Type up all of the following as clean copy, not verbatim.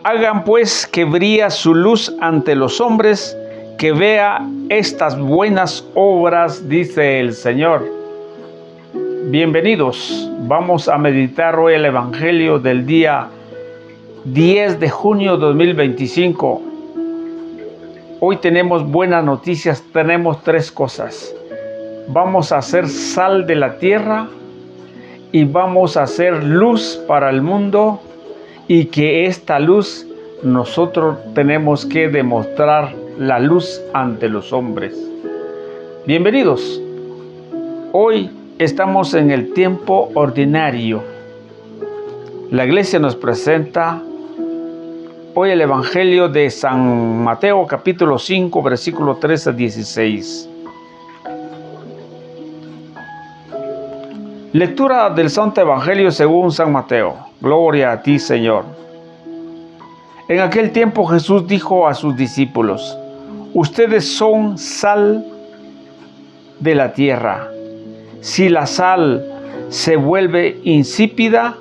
Hagan pues que brille su luz ante los hombres, que vea estas buenas obras, dice el Señor. Bienvenidos. Vamos a meditar hoy el Evangelio del día 10 de junio 2025. Hoy tenemos buenas noticias, tenemos tres cosas. Vamos a ser sal de la tierra y vamos a ser luz para el mundo, y que esta luz nosotros tenemos que demostrar la luz ante los hombres. Bienvenidos. Hoy estamos en el tiempo ordinario. La iglesia nos presenta hoy el Evangelio de San Mateo, capítulo 5, versículo 13 a 16. Lectura del Santo Evangelio según San Mateo. Gloria a ti, Señor. En aquel tiempo Jesús dijo a sus discípulos: ustedes son sal de la tierra. Si la sal se vuelve insípida,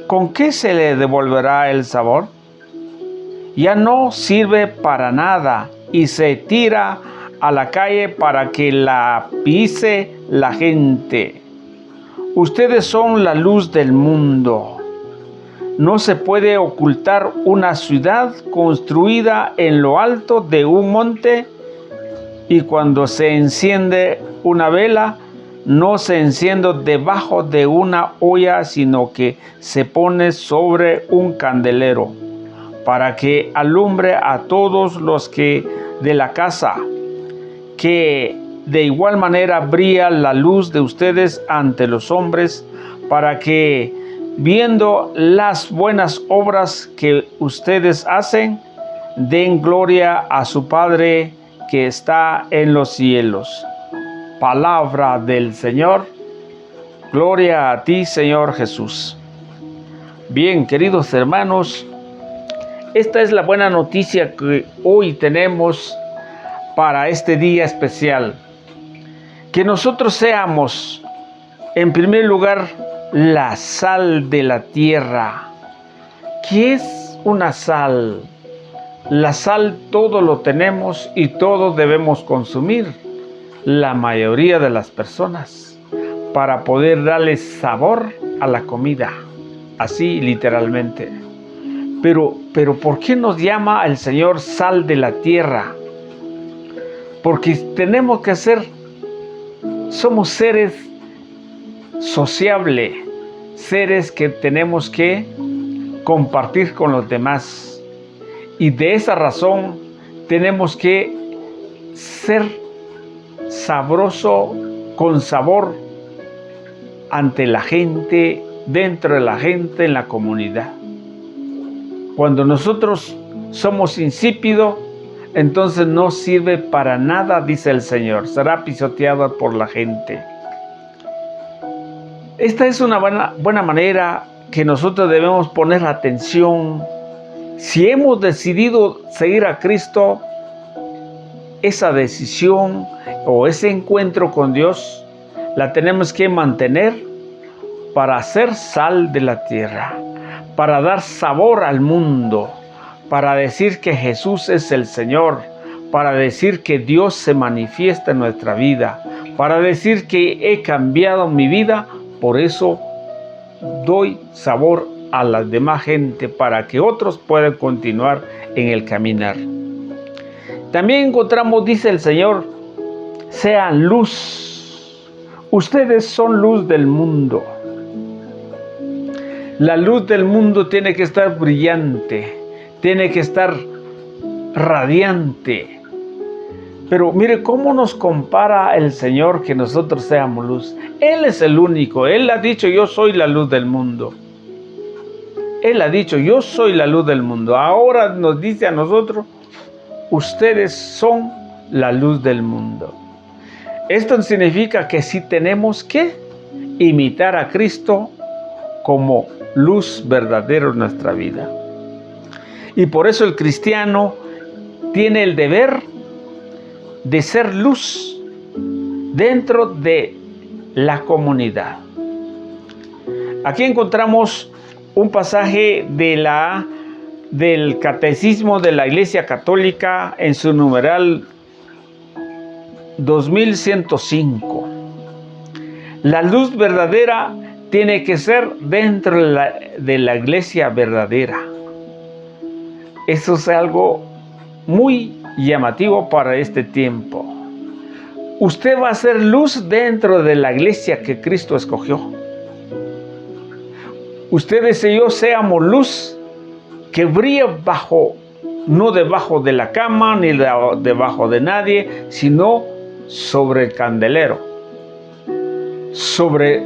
¿con qué se le devolverá el sabor? Ya no sirve para nada y se tira a la calle para que la pise la gente. Ustedes son la luz del mundo. No se puede ocultar una ciudad construida en lo alto de un monte, y cuando se enciende una vela, no se enciende debajo de una olla, sino que se pone sobre un candelero, para que alumbre a todos los que de la casa. Que de igual manera brilla la luz de ustedes ante los hombres, para que, viendo las buenas obras que ustedes hacen, den gloria a su Padre que está en los cielos. Palabra del Señor. Gloria a ti, Señor Jesús. Bien, queridos hermanos, esta es la buena noticia que hoy tenemos para este día especial. Que nosotros seamos, en primer lugar, la sal de la tierra. ¿Qué es una sal? La sal todo lo tenemos y todo debemos consumir, la mayoría de las personas, para poder darle sabor a la comida, así literalmente. Pero ¿por qué nos llama el Señor sal de la tierra? Porque tenemos que somos seres sociables, seres que tenemos que compartir con los demás. Y de esa razón tenemos que ser sabroso, con sabor ante la gente, dentro de la gente, en la comunidad. Cuando nosotros somos insípidos, entonces no sirve para nada, dice el Señor. Será pisoteada por la gente. Esta es una buena manera que nosotros debemos poner atención. Si hemos decidido seguir a Cristo, esa decisión o ese encuentro con Dios la tenemos que mantener para hacer sal de la tierra, para dar sabor al mundo, para decir que Jesús es el Señor, para decir que Dios se manifiesta en nuestra vida, para decir que he cambiado mi vida, por eso doy sabor a la demás gente, para que otros puedan continuar en el caminar. También encontramos, dice el Señor, sean luz. Ustedes son luz del mundo. La luz del mundo tiene que estar brillante, tiene que estar radiante. Pero mire cómo nos compara el Señor que nosotros seamos luz. Él es el único. Él ha dicho: yo soy la luz del mundo. Él ha dicho: yo soy la luz del mundo. Ahora nos dice a nosotros: ustedes son la luz del mundo. Esto significa que sí tenemos que imitar a Cristo como luz verdadera en nuestra vida. Y por eso el cristiano tiene el deber de ser luz dentro de la comunidad. Aquí encontramos un pasaje de la del Catecismo de la Iglesia Católica en su numeral 2105. La luz verdadera tiene que ser dentro de la iglesia verdadera. Eso es algo muy llamativo para este tiempo. Usted va a ser luz dentro de la iglesia que Cristo escogió. Ustedes y yo seamos luz que brilla no debajo de la cama ni debajo de nadie, sino sobre el candelero, sobre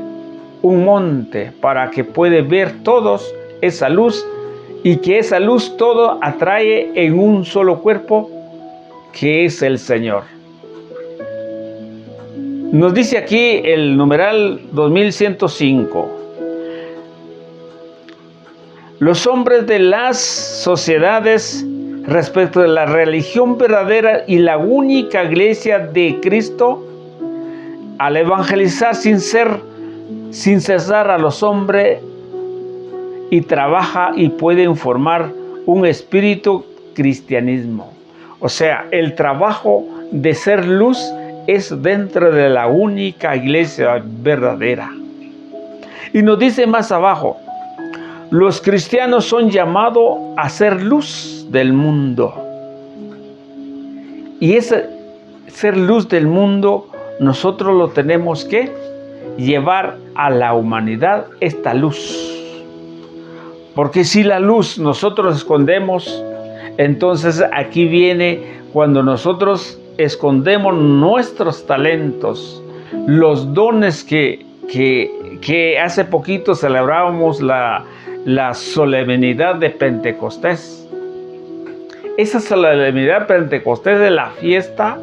un monte, para que puedan ver todos esa luz, y que esa luz todo atrae en un solo cuerpo, que es el Señor. Nos dice aquí el numeral 2105. Los hombres de las sociedades respecto de la religión verdadera y la única iglesia de Cristo, al evangelizar sin cesar a los hombres, y trabaja y pueden formar un espíritu cristianismo. O sea, el trabajo de ser luz es dentro de la única iglesia verdadera. Y nos dice más abajo, los cristianos son llamados a ser luz del mundo. Y ese ser luz del mundo, nosotros lo tenemos que llevar a la humanidad, esta luz. Porque si la luz nosotros escondemos, entonces aquí viene cuando nosotros escondemos nuestros talentos, los dones que hace poquito celebrábamos la solemnidad de Pentecostés. Esa solemnidad de Pentecostés es la fiesta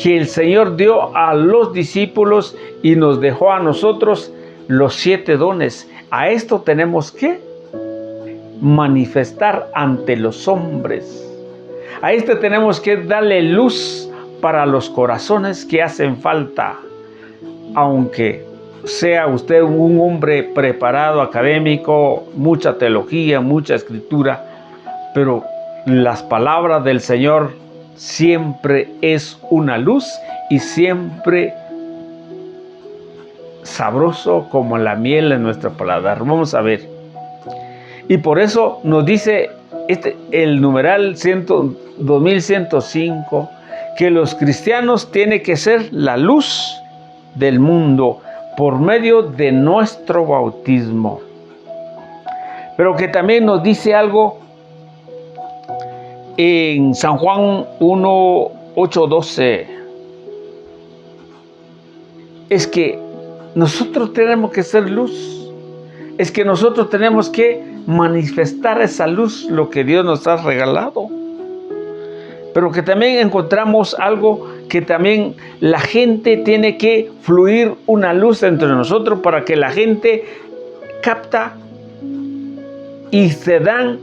que el Señor dio a los discípulos y nos dejó a nosotros los 7 dones. A esto tenemos que manifestar ante los hombres. A esto tenemos que darle luz para los corazones que hacen falta. Aunque sea usted un hombre preparado, académico, mucha teología, mucha escritura, pero las palabras del Señor siempre es una luz y siempre sabroso como la miel en nuestro paladar. Vamos a ver. Y por eso nos dice el numeral 2105 que los cristianos tienen que ser la luz del mundo por medio de nuestro bautismo. Pero que también nos dice algo en San Juan 1, 8, 12. Es que nosotros tenemos que ser luz. Es que nosotros tenemos que manifestar esa luz, lo que Dios nos ha regalado. Pero que también encontramos algo que también la gente tiene que fluir una luz entre nosotros para que la gente capta y se dan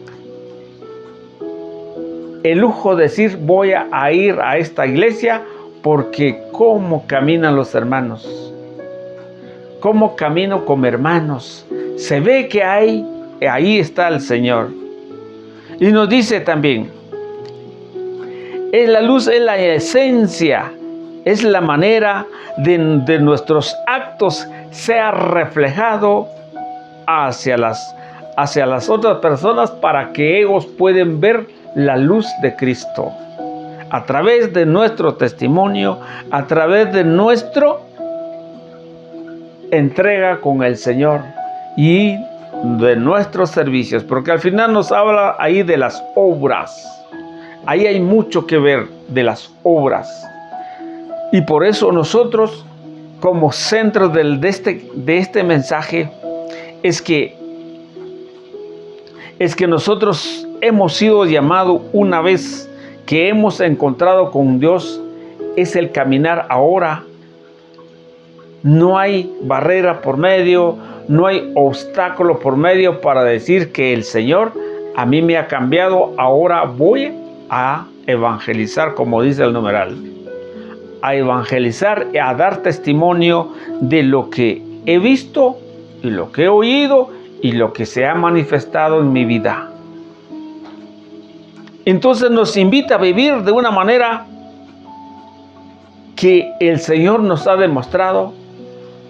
el lujo de decir voy a ir a esta iglesia porque cómo caminan los hermanos, cómo camino como hermanos. Se ve que ahí está el Señor. Y nos dice también, la luz es la esencia, es la manera de nuestros actos sea reflejado hacia las otras personas para que ellos puedan ver la luz de Cristo. A través de nuestro testimonio, a través de nuestra entrega con el Señor y de nuestros servicios, porque al final nos habla ahí de las obras. Ahí hay mucho que ver de las obras. Y por eso nosotros, como centro de este mensaje, es que nosotros hemos sido llamados una vez que hemos encontrado con Dios, es el caminar ahora. No hay barrera por medio, no hay obstáculo por medio para decir que el Señor a mí me ha cambiado, ahora voy a evangelizar, como dice el numeral. A evangelizar y a dar testimonio de lo que he visto y lo que he oído y lo que se ha manifestado en mi vida. Entonces nos invita a vivir de una manera que el Señor nos ha demostrado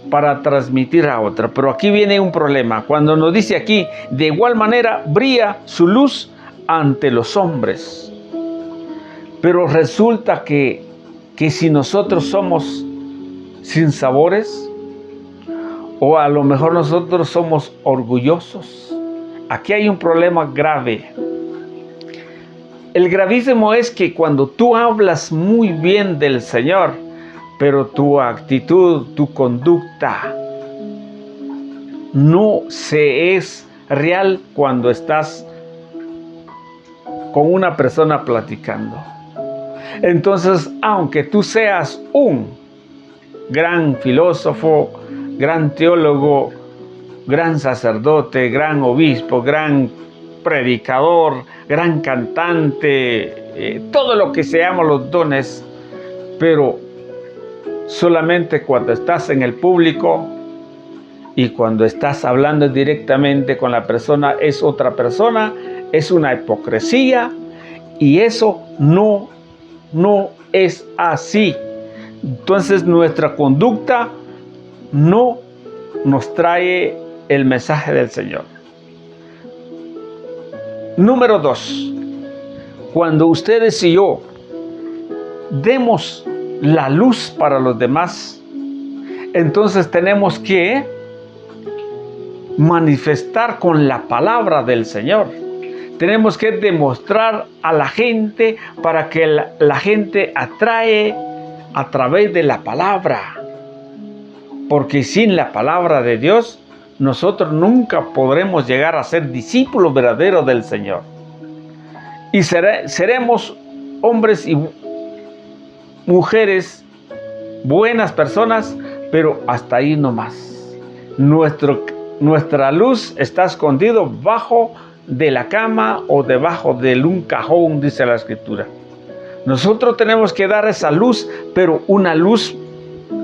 para transmitir a otra. Pero aquí viene un problema. Cuando nos dice aquí, de igual manera brilla su luz ante los hombres. Pero resulta que si nosotros somos sinsabores, o a lo mejor nosotros somos orgullosos, aquí hay un problema grave. El gravísimo es que cuando tú hablas muy bien del Señor, pero tu actitud, tu conducta no se es real cuando estás con una persona platicando. Entonces, aunque tú seas un gran filósofo, gran teólogo, gran sacerdote, gran obispo, gran predicador, gran cantante, todo lo que seamos los dones, pero solamente cuando estás en el público y cuando estás hablando directamente con la persona es otra persona, es una hipocresía, y eso no es así. Entonces nuestra conducta no nos trae el mensaje del Señor. Número 2, cuando ustedes y yo demos la luz para los demás, entonces tenemos que manifestar con la palabra del Señor. Tenemos que demostrar a la gente para que la gente atrae a través de la palabra. Porque sin la palabra de Dios, nosotros nunca podremos llegar a ser discípulos verdaderos del Señor. Y seremos hombres y mujeres, buenas personas, pero hasta ahí nomás. Nuestra luz está escondida bajo de la cama o debajo de un cajón, dice la Escritura. Nosotros tenemos que dar esa luz, pero una luz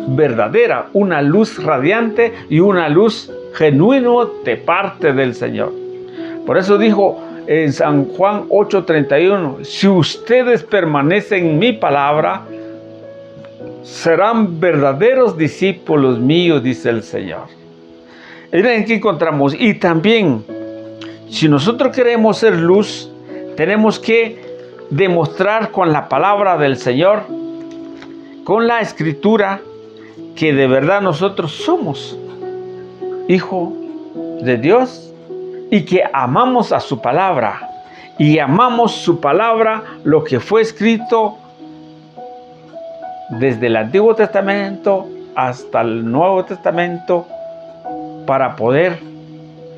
verdadera, una luz radiante y una luz genuina de parte del Señor. Por eso dijo en San Juan 8:31, si ustedes permanecen en mi palabra, serán verdaderos discípulos míos, dice el Señor. Miren, aquí encontramos, y también, si nosotros queremos ser luz, tenemos que demostrar con la palabra del Señor, con la Escritura, que de verdad nosotros somos hijos de Dios y que amamos a su palabra. Y amamos su palabra, lo que fue escrito desde el Antiguo Testamento hasta el Nuevo Testamento, para poder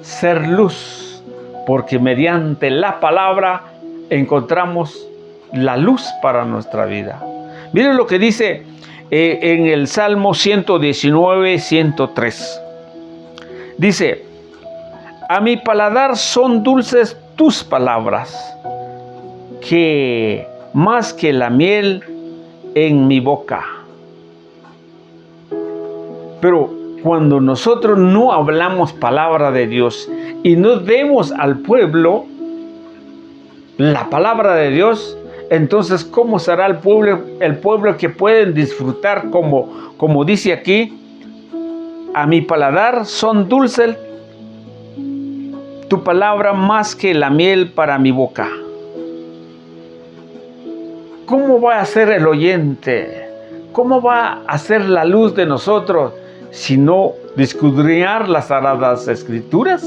ser luz, porque mediante la palabra encontramos la luz para nuestra vida. Miren lo que dice en el Salmo 119, 103. Dice, a mi paladar son dulces tus palabras, que más que la miel en mi boca. Pero cuando nosotros no hablamos palabra de Dios y no demos al pueblo la palabra de Dios, entonces ¿cómo será el pueblo que pueden disfrutar, como dice aquí, a mi paladar son dulces tu palabra más que la miel para mi boca? ¿Cómo va a ser el oyente? ¿Cómo va a ser la luz de nosotros si no escudriñar las sagradas Escrituras?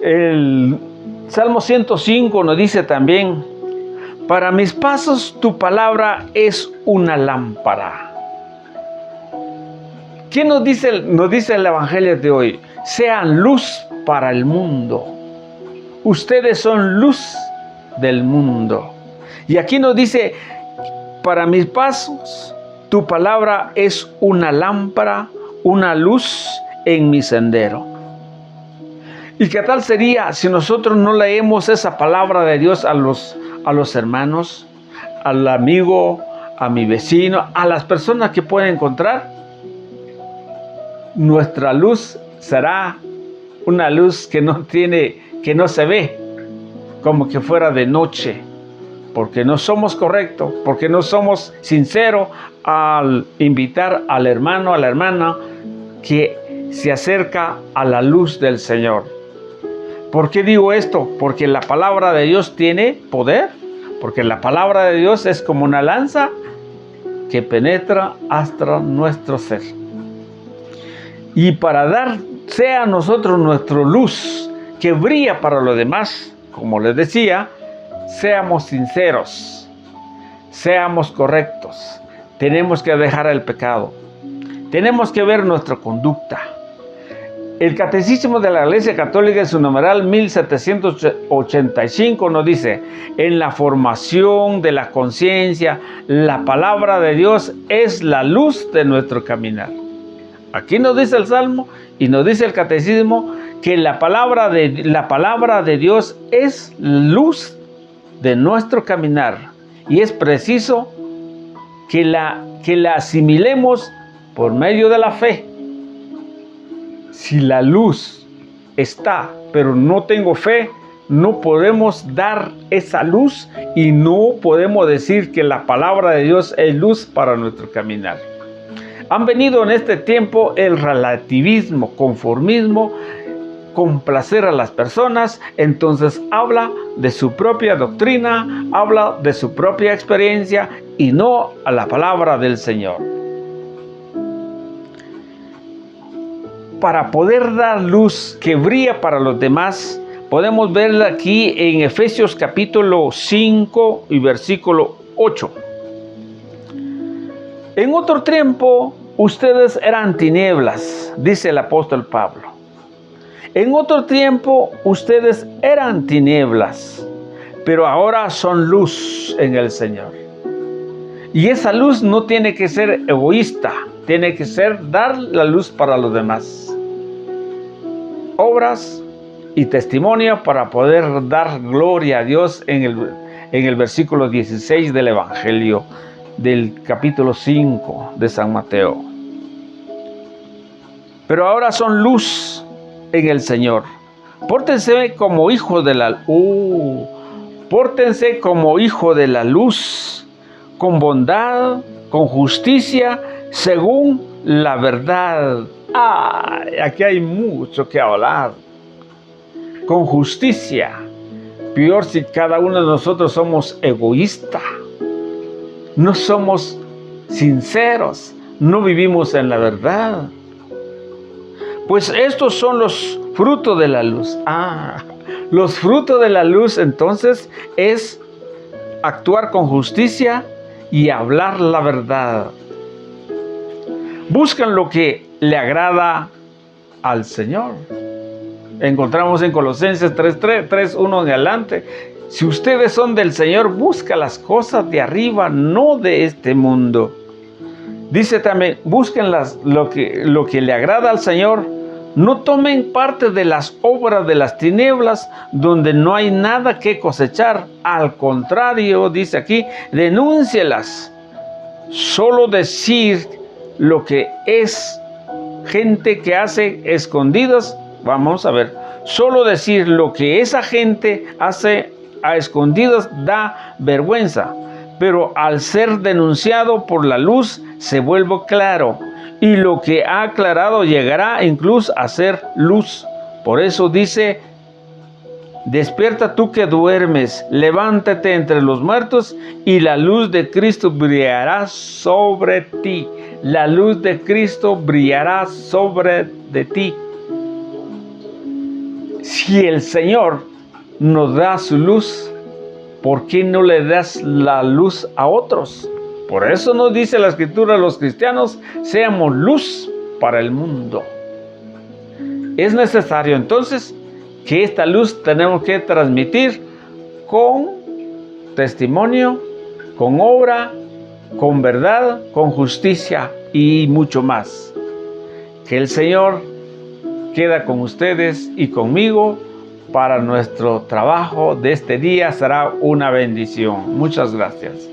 El Salmo 105 nos dice también, para mis pasos tu palabra es una lámpara. ¿Qué nos dice el Evangelio de hoy? Sean luz para el mundo. Ustedes son luz del mundo. Y aquí nos dice, para mis pasos tu palabra es una lámpara, una luz en mi sendero. ¿Y qué tal sería si nosotros no leemos esa palabra de Dios a los hermanos, al amigo, a mi vecino, a las personas que pueden encontrar? Nuestra luz será una luz que no se ve, como que fuera de noche, porque no somos correctos, porque no somos sinceros al invitar al hermano, a la hermana que se acerca a la luz del Señor. ¿Por qué digo esto? Porque la palabra de Dios tiene poder, porque la palabra de Dios es como una lanza que penetra hasta nuestro ser. Y para dar sea a nosotros nuestra luz que brilla para los demás, como les decía, seamos sinceros, seamos correctos. Tenemos que dejar el pecado. Tenemos que ver nuestra conducta. El Catecismo de la Iglesia Católica, en su numeral 1785, nos dice: en la formación de la conciencia, la palabra de Dios es la luz de nuestro caminar. Aquí nos dice el Salmo y nos dice el Catecismo que la palabra de Dios es luz de nuestro caminar. Y es preciso que la asimilemos por medio de la fe. Si la luz está, pero no tengo fe, no podemos dar esa luz y no podemos decir que la palabra de Dios es luz para nuestro caminar. Han venido en este tiempo el relativismo, conformismo, complacer a las personas, entonces habla de su propia doctrina, habla de su propia experiencia y no a la palabra del Señor. Para poder dar luz que brilla para los demás, podemos verla aquí en Efesios capítulo 5 y versículo 8. En otro tiempo, ustedes eran tinieblas, dice el apóstol Pablo. En otro tiempo, ustedes eran tinieblas, pero ahora son luz en el Señor. Y esa luz no tiene que ser egoísta, tiene que ser dar la luz para los demás. Obras y testimonio para poder dar gloria a Dios en el versículo 16 del Evangelio del capítulo 5 de San Mateo. Pero ahora son luz en el Señor. Pórtense como hijos de la luz, con bondad, con justicia, según la verdad. Aquí hay mucho que hablar. Con justicia. Peor si cada uno de nosotros somos egoístas. No somos sinceros. No vivimos en la verdad. Pues estos son los frutos de la luz. Los frutos de la luz entonces es actuar con justicia y hablar la verdad. Buscan lo que le agrada al Señor. Encontramos en Colosenses 3:1 en adelante. Si ustedes son del Señor, busca las cosas de arriba, no de este mundo. Dice también, busquen lo que le agrada al Señor. No tomen parte de las obras de las tinieblas donde no hay nada que cosechar. Al contrario, dice aquí, denúncielas. Solo decir lo que es gente que hace escondidas. Vamos a ver. Solo decir lo que esa gente hace a escondidas da vergüenza. Pero al ser denunciado por la luz se vuelve claro. Y lo que ha aclarado llegará incluso a ser luz. Por eso dice, despierta tú que duermes, levántate entre los muertos y la luz de Cristo brillará sobre ti. La luz de Cristo brillará sobre de ti. Si el Señor nos da su luz, ¿por qué no le das la luz a otros? Por eso nos dice la Escritura, los cristianos, seamos luz para el mundo. Es necesario entonces que esta luz tenemos que transmitir con testimonio, con obra, con verdad, con justicia y mucho más. Que el Señor queda con ustedes y conmigo para nuestro trabajo de este día. Será una bendición. Muchas gracias.